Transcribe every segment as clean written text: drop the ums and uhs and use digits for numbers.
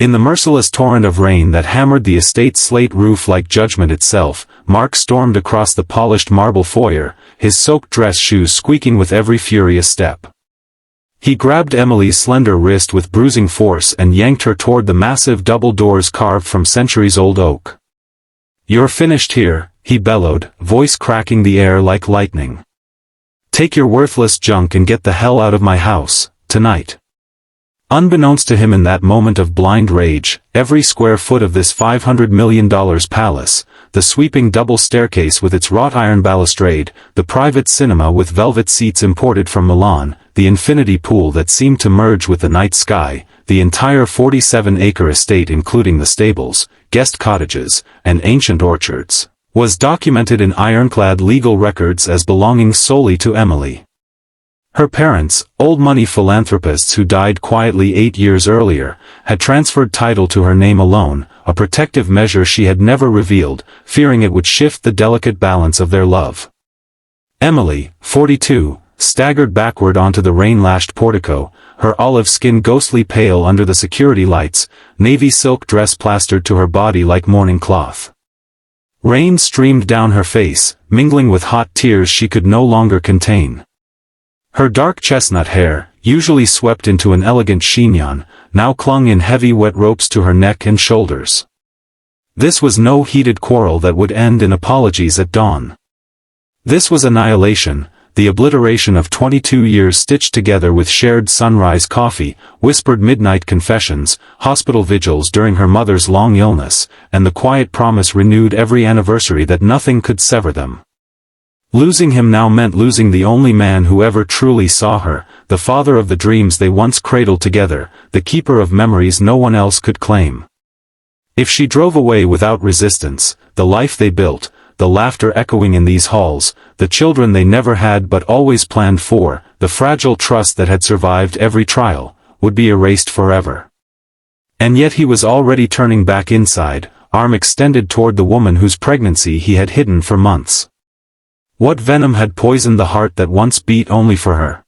In the merciless torrent of rain that hammered the estate's slate roof like judgment itself, Mark stormed across the polished marble foyer, his soaked dress shoes squeaking with every furious step. He grabbed Emily's slender wrist with bruising force and yanked her toward the massive double doors carved from centuries-old oak. "You're finished here," he bellowed, voice cracking the air like lightning. "Take your worthless junk and get the hell out of my house, tonight." Unbeknownst to him in that moment of blind rage, every square foot of this $500 million palace, the sweeping double staircase with its wrought iron balustrade, the private cinema with velvet seats imported from Milan, the infinity pool that seemed to merge with the night sky, the entire 47-acre estate including the stables, guest cottages, and ancient orchards, was documented in ironclad legal records as belonging solely to Emily. Her parents, old-money philanthropists who died quietly 8 years earlier, had transferred title to her name alone, a protective measure she had never revealed, fearing it would shift the delicate balance of their love. Emily, 42, staggered backward onto the rain-lashed portico, her olive skin ghostly pale under the security lights, navy silk dress plastered to her body like mourning cloth. Rain streamed down her face, mingling with hot tears she could no longer contain. Her dark chestnut hair, usually swept into an elegant chignon, now clung in heavy wet ropes to her neck and shoulders. This was no heated quarrel that would end in apologies at dawn. This was annihilation, the obliteration of 22 years stitched together with shared sunrise coffee, whispered midnight confessions, hospital vigils during her mother's long illness, and the quiet promise renewed every anniversary that nothing could sever them. Losing him now meant losing the only man who ever truly saw her, the father of the dreams they once cradled together, the keeper of memories no one else could claim. If she drove away without resistance, the life they built, the laughter echoing in these halls, the children they never had but always planned for, the fragile trust that had survived every trial, would be erased forever. And yet he was already turning back inside, arm extended toward the woman whose pregnancy he had hidden for months. What venom had poisoned the heart that once beat only for her?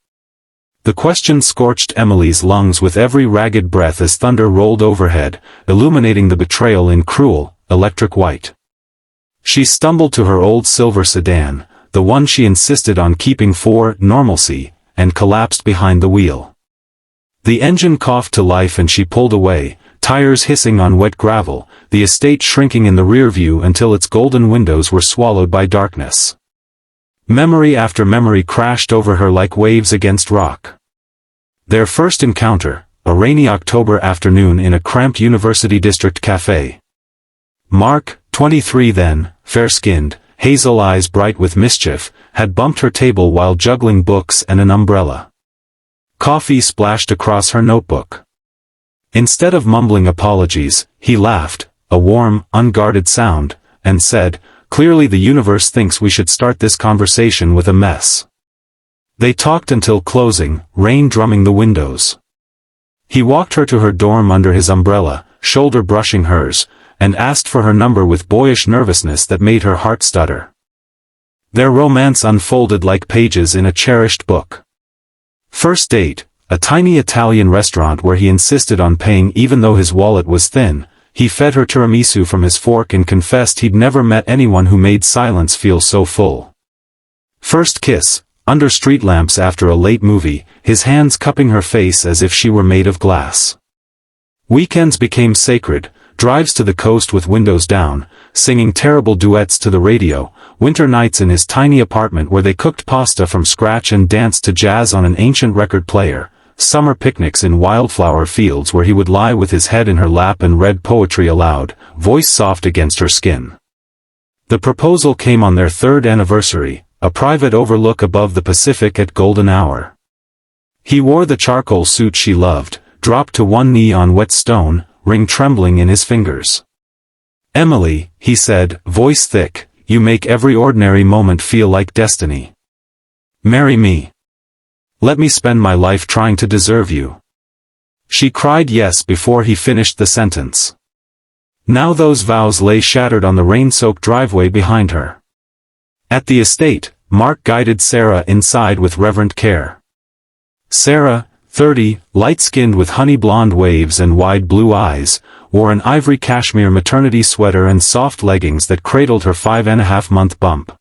The question scorched Emily's lungs with every ragged breath as thunder rolled overhead, illuminating the betrayal in cruel, electric white. She stumbled to her old silver sedan, the one she insisted on keeping for normalcy, and collapsed behind the wheel. The engine coughed to life and she pulled away, tires hissing on wet gravel, the estate shrinking in the rear view until its golden windows were swallowed by darkness. Memory after memory crashed over her like waves against rock. Their first encounter, a rainy October afternoon in a cramped University District cafe. Mark, 23 then, fair-skinned, hazel eyes bright with mischief, had bumped her table while juggling books and an umbrella. Coffee splashed across her notebook. Instead of mumbling apologies, he laughed, a warm, unguarded sound, and said, "Clearly the universe thinks we should start this conversation with a mess." They talked until closing, rain drumming the windows. He walked her to her dorm under his umbrella, shoulder brushing hers, and asked for her number with boyish nervousness that made her heart stutter. Their romance unfolded like pages in a cherished book. First date, a tiny Italian restaurant where he insisted on paying even though his wallet was thin. He fed her tiramisu from his fork and confessed he'd never met anyone who made silence feel so full. First kiss, under street lamps after a late movie, his hands cupping her face as if she were made of glass. Weekends became sacred, drives to the coast with windows down, singing terrible duets to the radio, winter nights in his tiny apartment where they cooked pasta from scratch and danced to jazz on an ancient record player, summer picnics in wildflower fields where he would lie with his head in her lap and read poetry aloud, voice soft against her skin. The proposal came on their third anniversary, a private overlook above the Pacific at golden hour. He wore the charcoal suit she loved, dropped to one knee on wet stone, ring trembling in his fingers. "Emily," he said, voice thick, "you make every ordinary moment feel like destiny. Marry me. Let me spend my life trying to deserve you." She cried yes before he finished the sentence. Now those vows lay shattered on the rain-soaked driveway behind her. At the estate, Mark guided Sarah inside with reverent care. Sarah, 30, light-skinned with honey-blonde waves and wide blue eyes, wore an ivory cashmere maternity sweater and soft leggings that cradled her 5.5-month bump.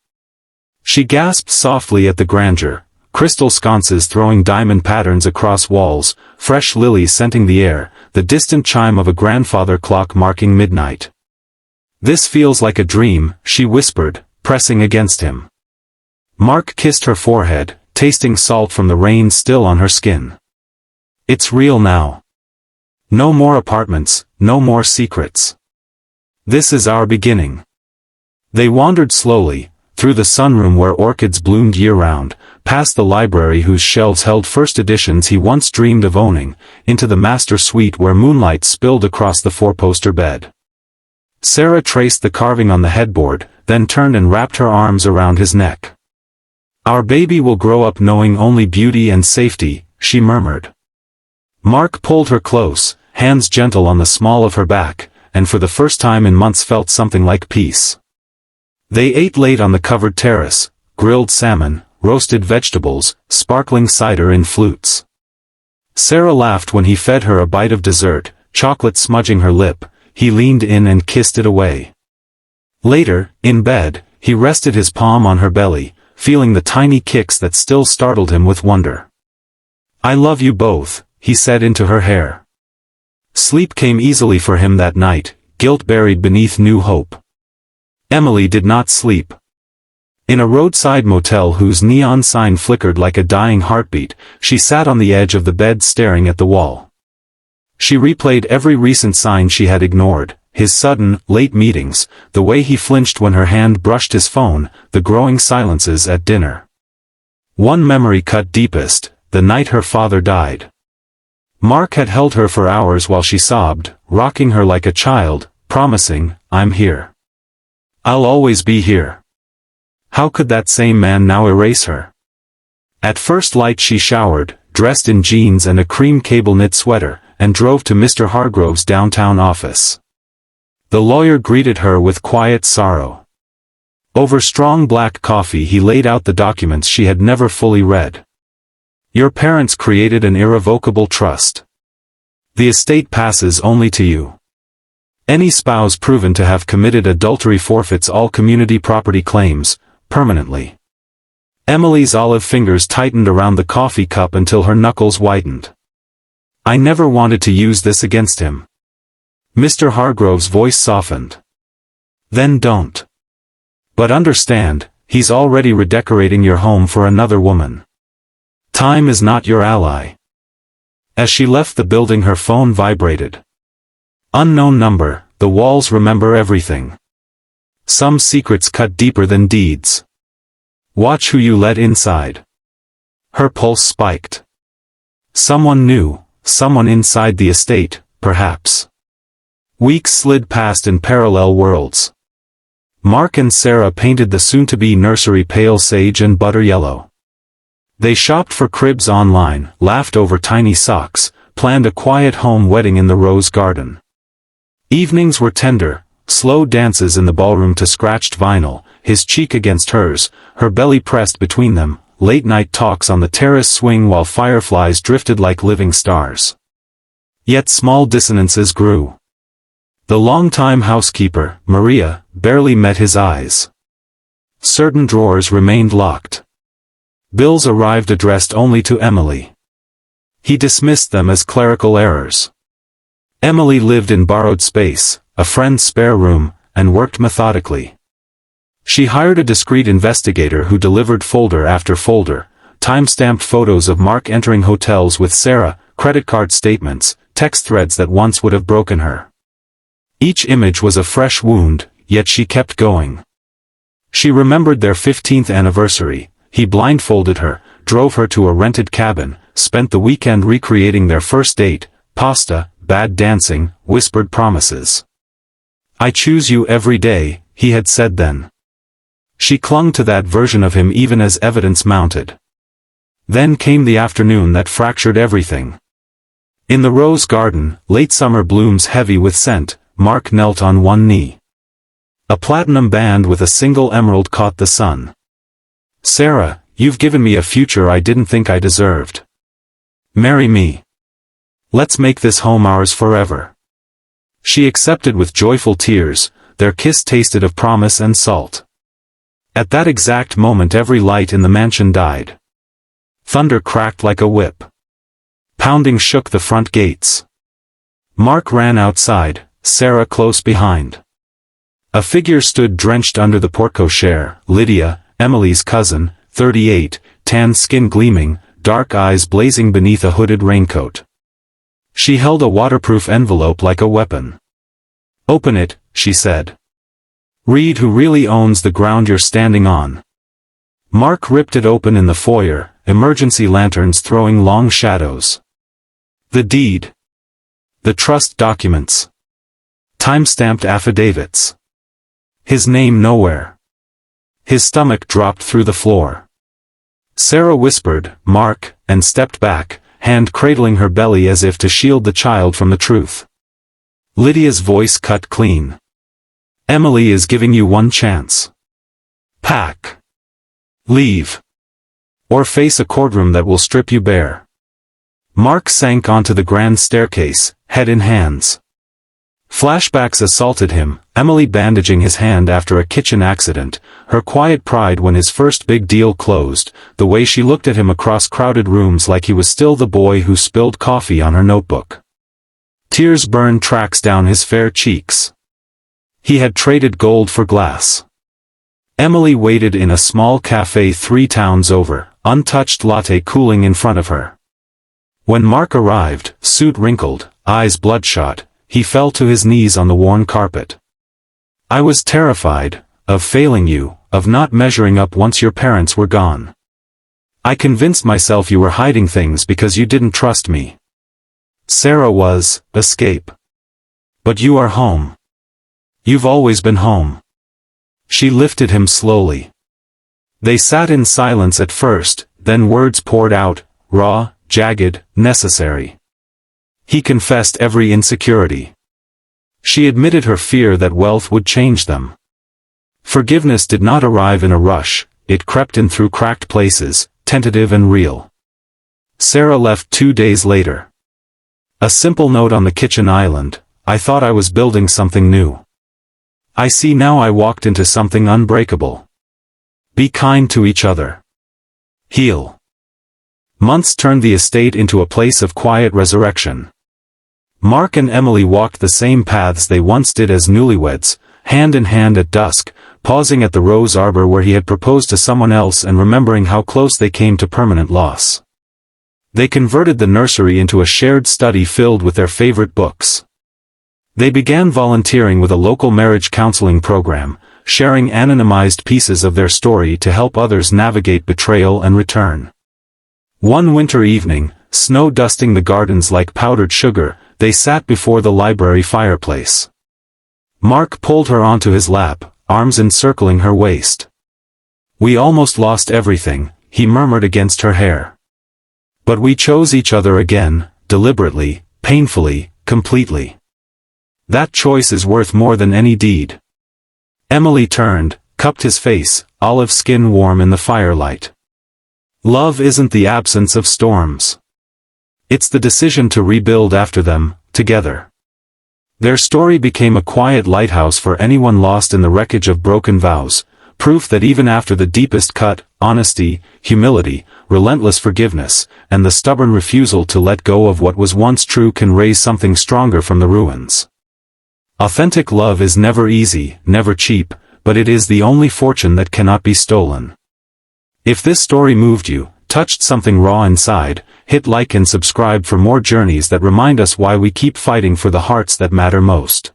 She gasped softly at the grandeur, crystal sconces throwing diamond patterns across walls, fresh lilies scenting the air, the distant chime of a grandfather clock marking midnight. "This feels like a dream," she whispered, pressing against him. Mark kissed her forehead, tasting salt from the rain still on her skin. "It's real now. No more apartments, no more secrets. This is our beginning." They wandered slowly, through the sunroom where orchids bloomed year-round, past the library whose shelves held first editions he once dreamed of owning, into the master suite where moonlight spilled across the four-poster bed. Sarah traced the carving on the headboard, then turned and wrapped her arms around his neck. "Our baby will grow up knowing only beauty and safety," she murmured. Mark pulled her close, hands gentle on the small of her back, and for the first time in months felt something like peace. They ate late on the covered terrace, grilled salmon, roasted vegetables, sparkling cider in flutes. Sarah laughed when he fed her a bite of dessert, chocolate smudging her lip. He leaned in and kissed it away. Later, in bed, he rested his palm on her belly, feeling the tiny kicks that still startled him with wonder. "I love you both," he said into her hair. Sleep came easily for him that night, guilt buried beneath new hope. Emily did not sleep. In a roadside motel whose neon sign flickered like a dying heartbeat, she sat on the edge of the bed staring at the wall. She replayed every recent sign she had ignored, his sudden, late meetings, the way he flinched when her hand brushed his phone, the growing silences at dinner. One memory cut deepest, the night her father died. Mark had held her for hours while she sobbed, rocking her like a child, promising, "I'm here. I'll always be here." How could that same man now erase her? At first light she showered, dressed in jeans and a cream cable knit sweater, and drove to Mr. Hargrove's downtown office. The lawyer greeted her with quiet sorrow. Over strong black coffee he laid out the documents she had never fully read. "Your parents created an irrevocable trust. The estate passes only to you. Any spouse proven to have committed adultery forfeits all community property claims, permanently." Emily's olive fingers tightened around the coffee cup until her knuckles whitened. "I never wanted to use this against him." Mr. Hargrove's voice softened. "Then don't. But understand, he's already redecorating your home for another woman. Time is not your ally." As she left the building her phone vibrated. Unknown number, the walls remember everything. Some secrets cut deeper than deeds. Watch who you let inside. Her pulse spiked. Someone new. Someone inside the estate, perhaps. Weeks slid past in parallel worlds. Mark and Sarah painted the soon-to-be nursery pale sage and butter yellow. They shopped for cribs online, laughed over tiny socks, planned a quiet home wedding in the rose garden. Evenings were tender, slow dances in the ballroom to scratched vinyl, his cheek against hers, her belly pressed between them, late-night talks on the terrace swing while fireflies drifted like living stars. Yet small dissonances grew. The long-time housekeeper, Maria, barely met his eyes. Certain drawers remained locked. Bills arrived addressed only to Emily. He dismissed them as clerical errors. Emily lived in borrowed space, a friend's spare room, and worked methodically. She hired a discreet investigator who delivered folder after folder, time-stamped photos of Mark entering hotels with Sarah, credit card statements, text threads that once would have broken her. Each image was a fresh wound, yet she kept going. She remembered their 15th anniversary. He blindfolded her, drove her to a rented cabin, spent the weekend recreating their first date, pasta, bad dancing, whispered promises. "I choose you every day," he had said then. She clung to that version of him even as evidence mounted. Then came the afternoon that fractured everything. In the rose garden, late summer blooms heavy with scent, Mark knelt on one knee. A platinum band with a single emerald caught the sun. "Sarah, you've given me a future I didn't think I deserved." Marry me. Let's make this home ours forever. She accepted with joyful tears. Their kiss tasted of promise and salt. At that exact moment every light in the mansion died. Thunder cracked like a whip. Pounding shook the front gates. Mark ran outside, Sarah close behind. A figure stood drenched under the porte-cochere, Lydia, Emily's cousin, 38, tan skin gleaming, dark eyes blazing beneath a hooded raincoat. She held a waterproof envelope like a weapon. "Open it," she said. "Read who really owns the ground you're standing on." Mark ripped it open in the foyer, emergency lanterns throwing long shadows. The deed. The trust documents. Time-stamped affidavits. His name nowhere. His stomach dropped through the floor. Sarah whispered, "Mark," and stepped back, hand cradling her belly as if to shield the child from the truth. Lydia's voice cut clean. "Emily is giving you one chance. Pack. Leave. Or face a courtroom that will strip you bare." Mark sank onto the grand staircase, head in hands. Flashbacks assaulted him, Emily bandaging his hand after a kitchen accident, her quiet pride when his first big deal closed, the way she looked at him across crowded rooms like he was still the boy who spilled coffee on her notebook. Tears burned tracks down his fair cheeks. He had traded gold for glass. Emily waited in a small cafe 3 towns over, untouched latte cooling in front of her. When Mark arrived, suit wrinkled, eyes bloodshot, he fell to his knees on the worn carpet. "I was terrified, of failing you, of not measuring up once your parents were gone. I convinced myself you were hiding things because you didn't trust me. Sarah was, escape. But you are home. You've always been home." She lifted him slowly. They sat in silence at first, then words poured out, raw, jagged, necessary. He confessed every insecurity. She admitted her fear that wealth would change them. Forgiveness did not arrive in a rush, it crept in through cracked places, tentative and real. Sarah left 2 days later. A simple note on the kitchen island, "I thought I was building something new. I see now I walked into something unbreakable. Be kind to each other. Heal." Months turned the estate into a place of quiet resurrection. Mark and Emily walked the same paths they once did as newlyweds, hand in hand at dusk, pausing at the rose arbor where he had proposed to someone else and remembering how close they came to permanent loss. They converted the nursery into a shared study filled with their favorite books. They began volunteering with a local marriage counseling program, sharing anonymized pieces of their story to help others navigate betrayal and return. One winter evening, snow dusting the gardens like powdered sugar, they sat before the library fireplace. Mark pulled her onto his lap, arms encircling her waist. "We almost lost everything," he murmured against her hair. "But we chose each other again, deliberately, painfully, completely. That choice is worth more than any deed." Emily turned, cupped his face, olive skin warm in the firelight. "Love isn't the absence of storms. It's the decision to rebuild after them, together." Their story became a quiet lighthouse for anyone lost in the wreckage of broken vows, proof that even after the deepest cut, honesty, humility, relentless forgiveness, and the stubborn refusal to let go of what was once true can raise something stronger from the ruins. Authentic love is never easy, never cheap, but it is the only fortune that cannot be stolen. If this story moved you, touched something raw inside, hit like and subscribe for more journeys that remind us why we keep fighting for the hearts that matter most.